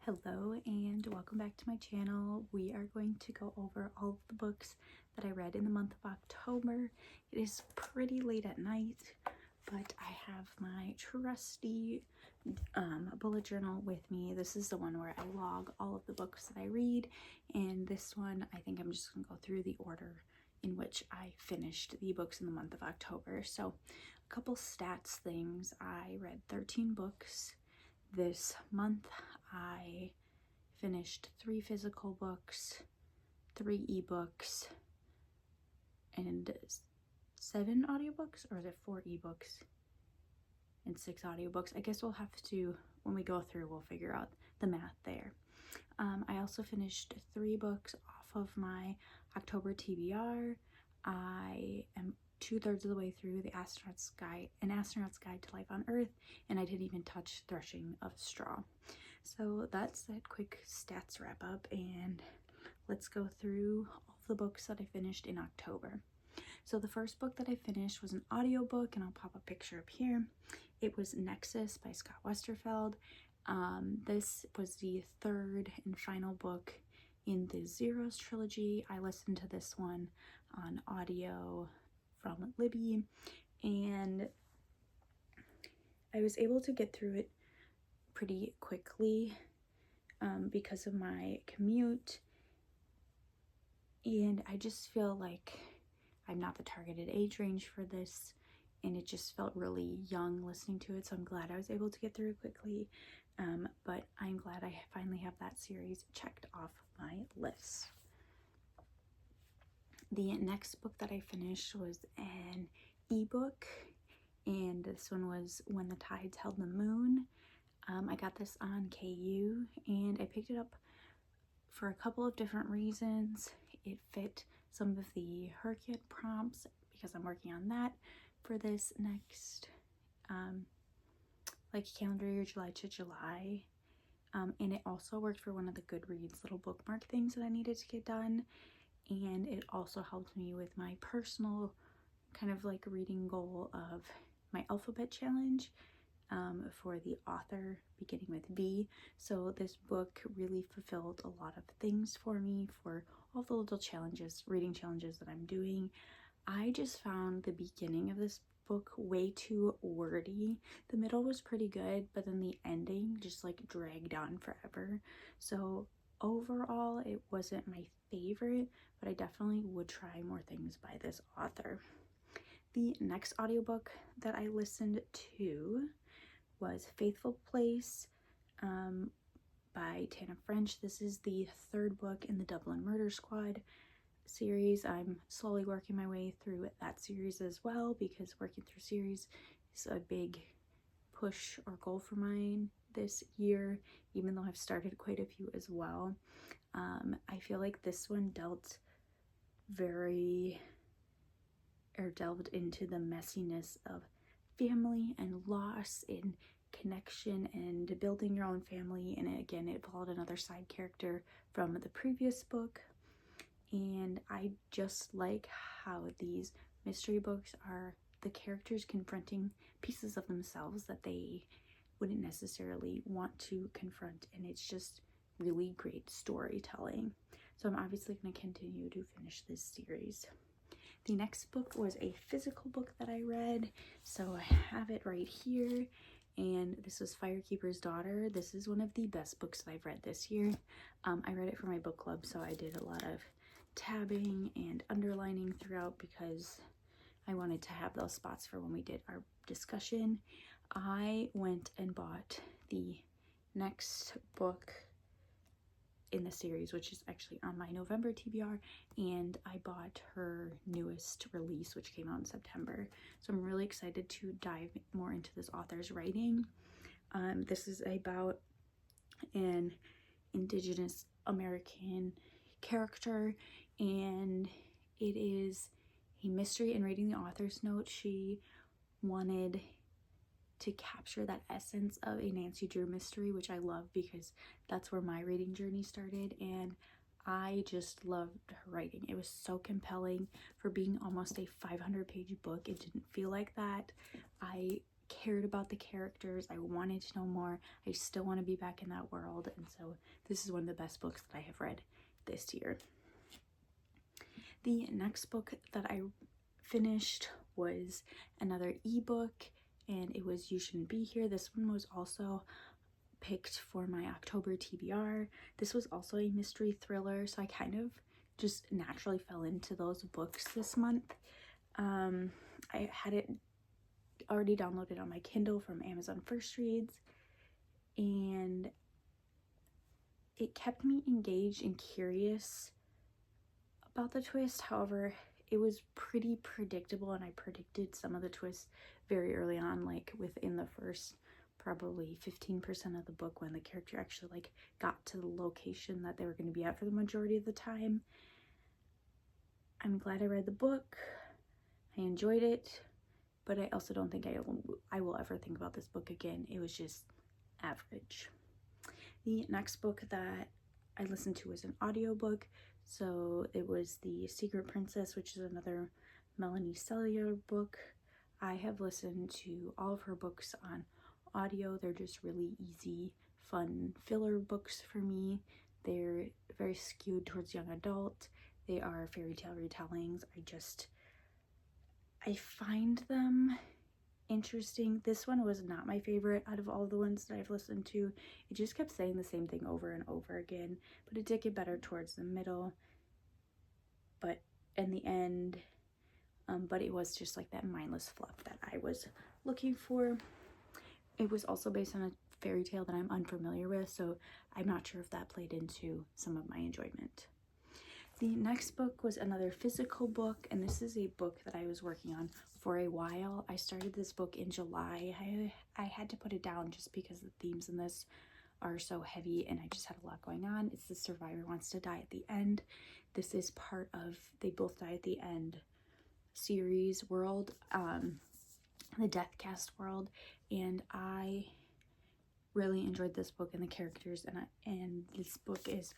Hello and welcome back to my channel. We are going to go over all of the books that I read in the month of October. It is pretty late at night, but I have my trusty bullet journal with me. This is the one where I log all of the books that I read, and this one I think I'm just going to go through the order in which I finished the books in the month of October. So a couple stats things. I read 13 books this month. I finished 3 physical books, 3 ebooks, and 7 audiobooks, or is it 4 ebooks and 6 audiobooks? I guess we'll have to, when we go through, we'll figure out the math there. I also finished 3 books off of my October TBR. I am 2/3 of the way through An Astronaut's Guide to Life on Earth, and I didn't even touch Threshing of a Straw. So that's that quick stats wrap up, and let's go through all of the books that I finished in October. So the first book that I finished was an audiobook, and I'll pop a picture up here. It was Nexus by Scott Westerfeld. This was the 3rd and final book in the Zeros trilogy. I listened to this one on audio from Libby, and I was able to get through it pretty quickly because of my commute, and I just feel like I'm not the targeted age range for this, and it just felt really young listening to it, so I'm glad I was able to get through it quickly. But I'm glad I finally have that series checked off my list. The next book that I finished was an ebook, and this one was When the Tides Held the Moon. I got this on KU, and I picked it up for a couple of different reasons. It fit some of the Hercule prompts because I'm working on that for this next calendar year, July to July. And it also worked for one of the Goodreads little bookmark things that I needed to get done. And it also helped me with my personal kind of like reading goal of my alphabet challenge for the author beginning with V. So this book really fulfilled a lot of things for me for all the little challenges, reading challenges that I'm doing. I just found the beginning of this book way too wordy. The middle was pretty good, but then the ending just like dragged on forever. So overall, it wasn't my favorite, but I definitely would try more things by this author. The next audiobook that I listened to was Faithful Place by Tana French. This is the 3rd book in the Dublin Murder Squad series. I'm slowly working my way through that series as well, because working through series is a big push or goal for mine this year, even though I've started quite a few as well. I feel like this one delved into the messiness of family and loss and connection and building your own family, and again it followed another side character from the previous book. And I just like how these mystery books are the characters confronting pieces of themselves that they wouldn't necessarily want to confront, and it's just really great storytelling. So I'm obviously going to continue to finish this series. The next book was a physical book that I read, so I have it right here, and this was Firekeeper's Daughter. This is one of the best books that I've read this year. I read it for my book club, so I did a lot of tabbing and underlining throughout because I wanted to have those spots for when we did our discussion. I went and bought the next book in the series, which is actually on my November TBR, and I bought her newest release, which came out in September. So I'm really excited to dive more into this author's writing. This is about an Indigenous American character, and it is a mystery. And reading the author's note, she wanted to capture that essence of a Nancy Drew mystery, which I love because that's where my reading journey started, and I just loved her writing. It was so compelling for being almost a 500-page book. It didn't feel like that. I cared about the characters. I wanted to know more. I still want to be back in that world, and so this is one of the best books that I have read this year. The next book that I finished was another ebook, and it was You Shouldn't Be Here. This one was also picked for my October TBR. This was also a mystery thriller, so I kind of just naturally fell into those books this month. I had it already downloaded on my Kindle from Amazon First Reads, and it kept me engaged and curious about the twist. However, it was pretty predictable, and I predicted some of the twists very early on, like within the first probably 15% of the book, when the character actually like got to the location that they were going to be at for the majority of the time. I'm glad I read the book. I enjoyed it, but I also don't think I will ever think about this book again. It was just average. The next book that I listened to was an audiobook. So it was The Secret Princess, which is another Melanie Sellier book. I have listened to all of her books on audio. They're just really easy, fun filler books for me. They're very skewed towards young adult. They are fairy tale retellings. I find them interesting. This one was not my favorite out of all the ones that I've listened to. It just kept saying the same thing over and over again, but it did get better towards the middle, but in the end, but it was just like that mindless fluff that I was looking for. It was also based on a fairy tale that I'm unfamiliar with, so I'm not sure if that played into some of my enjoyment. The next book was another physical book, and this is a book that I was working on for a while. I started this book in July. I had to put it down just because the themes in this are so heavy, and I just had a lot going on. It's The Survivor Wants to Die at the End. This is part of They Both Die at the End series world, the Death Cast world, and I really enjoyed this book and the characters, and this book is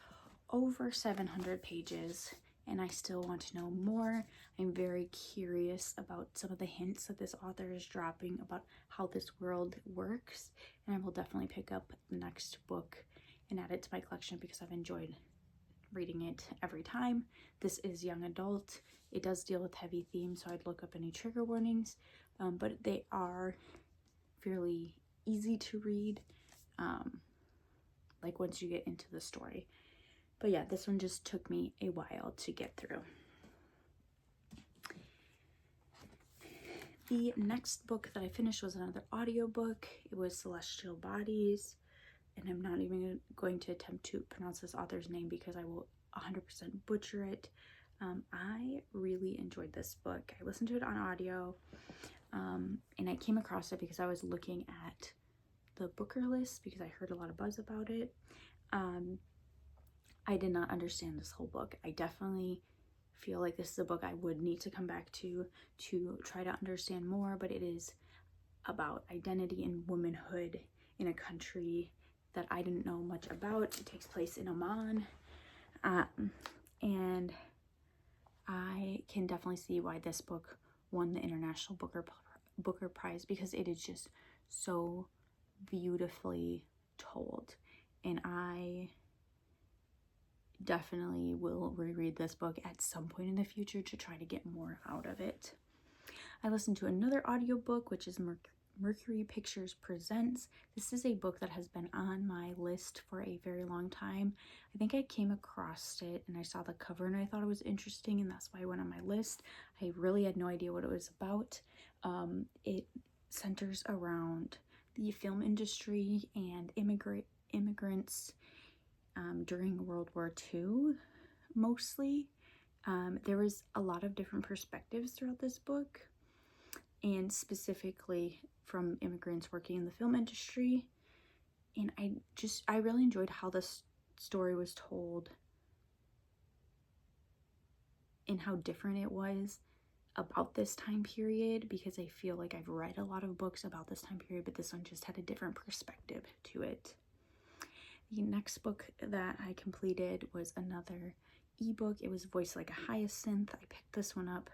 over 700 pages, and I still want to know more. I'm very curious about some of the hints that this author is dropping about how this world works, and I will definitely pick up the next book and add it to my collection because I've enjoyed reading it every time. This is young adult. It does deal with heavy themes, so I'd look up any trigger warnings, but they are fairly easy to read, like once you get into the story. But yeah, this one just took me a while to get through. The next book that I finished was another audiobook. It was Celestial Bodies, and I'm not even going to attempt to pronounce this author's name because I will 100% butcher it. I really enjoyed this book. I listened to it on audio, and I came across it because I was looking at the Booker list because I heard a lot of buzz about it. I did not understand this whole book. I definitely feel like this is a book I would need to come back to try to understand more, but it is about identity and womanhood in a country that I didn't know much about. It takes place in Oman, and I can definitely see why this book won the International Booker Prize because it is just so beautifully told, and I definitely will reread this book at some point in the future to try to get more out of it. I listened to another audiobook, which is Mercury Pictures Presents. This is a book that has been on my list for a very long time. I think I came across it and I saw the cover and I thought it was interesting, and that's why it went on my list. I really had no idea what it was about. It centers around the film industry and immigrants during World War II, mostly. There was a lot of different perspectives throughout this book, and specifically from immigrants working in the film industry. And I really enjoyed how this story was told and how different it was about this time period, because I feel like I've read a lot of books about this time period, but this one just had a different perspective to it. The next book that I completed was another ebook. It was Voice Like a Hyacinth. I picked this one up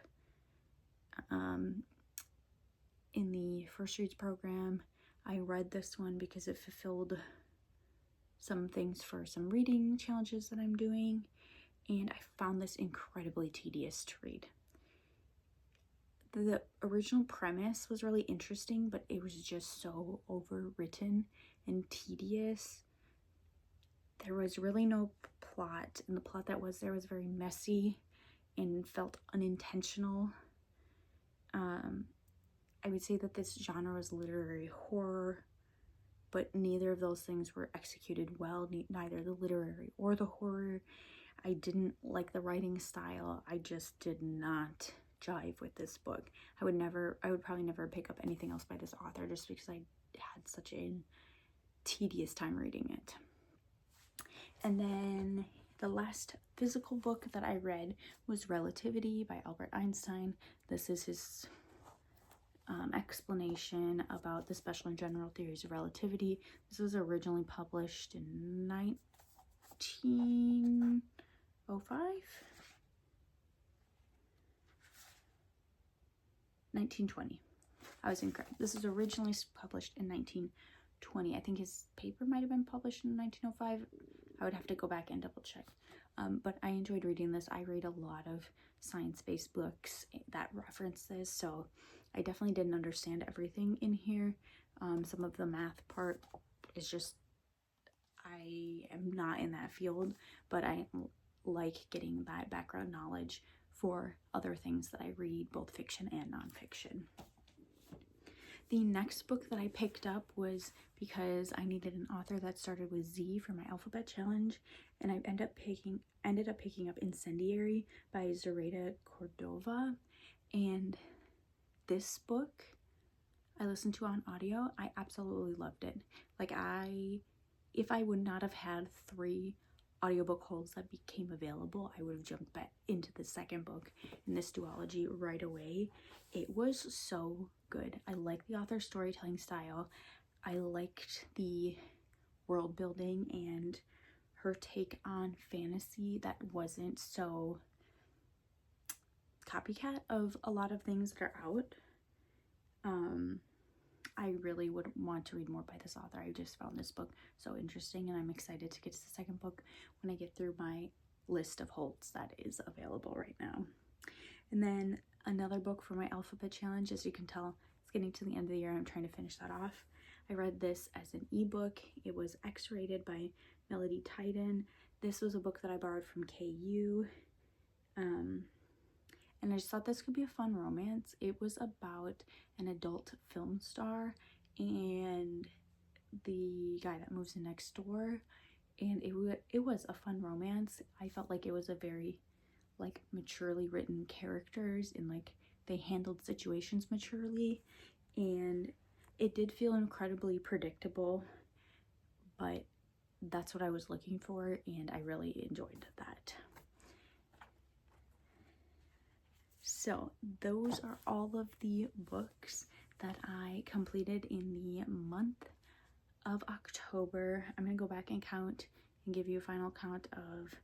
in the First Reads program. I read this one because it fulfilled some things for some reading challenges that I'm doing, and I found this incredibly tedious to read. The original premise was really interesting, but it was just so overwritten and tedious. There was really no plot, and the plot that was there was very messy and felt unintentional. I would say that this genre was literary horror, but neither of those things were executed well, neither the literary or the horror. I didn't like the writing style. I just did not jive with this book. I would probably never pick up anything else by this author just because I had such a tedious time reading it. And then the last physical book that I read was Relativity by Albert Einstein. This is his explanation about the special and general theories of relativity. This was originally published in 1920. I was incorrect. This was originally published in 1920. I think his paper might have been published in 1905. I would have to go back and double check. But I enjoyed reading this. I read a lot of science-based books that reference this, so I definitely didn't understand everything in here. Some of the math part is just, I am not in that field, but I like getting that background knowledge for other things that I read, both fiction and nonfiction. The next book that I picked up was because I needed an author that started with Z for my alphabet challenge, and I ended up picking up Incendiary by Zoraida Cordova. And this book I listened to on audio. I absolutely loved it. Like, if I would not have had 3 audiobook holds that became available, I would have jumped back into the second book in this duology right away. It was so good. I liked the author's storytelling style. I liked the world building and her take on fantasy that wasn't so copycat of a lot of things that are out. I really would want to read more by this author. I just found this book so interesting, and I'm excited to get to the second book when I get through my list of holds that is available right now. And then another book for my alphabet challenge. As you can tell, it's getting to the end of the year. I'm trying to finish that off. I read this as an ebook. It was X-rated by Melody Titan. This was a book that I borrowed from KU. And I just thought this could be a fun romance. It was about an adult film star and the guy that moves in next door, and it was a fun romance. I felt like it was a very maturely written characters, and they handled situations maturely, and it did feel incredibly predictable, but that's what I was looking for, and I really enjoyed that. So those are all of the books that I completed in the month of October. I'm going to go back and count and give you a final count of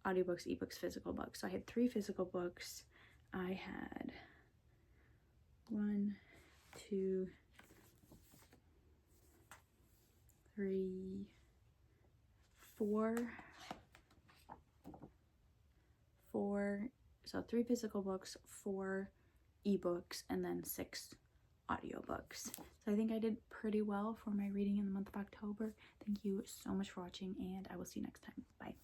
audiobooks, ebooks, physical books. So I had 3 physical books. I had 1, 2, 3, 4. So 3 physical books, 4 ebooks, and then 6 audiobooks. So I think I did pretty well for my reading in the month of October. Thank you so much for watching, and I will see you next time. Bye.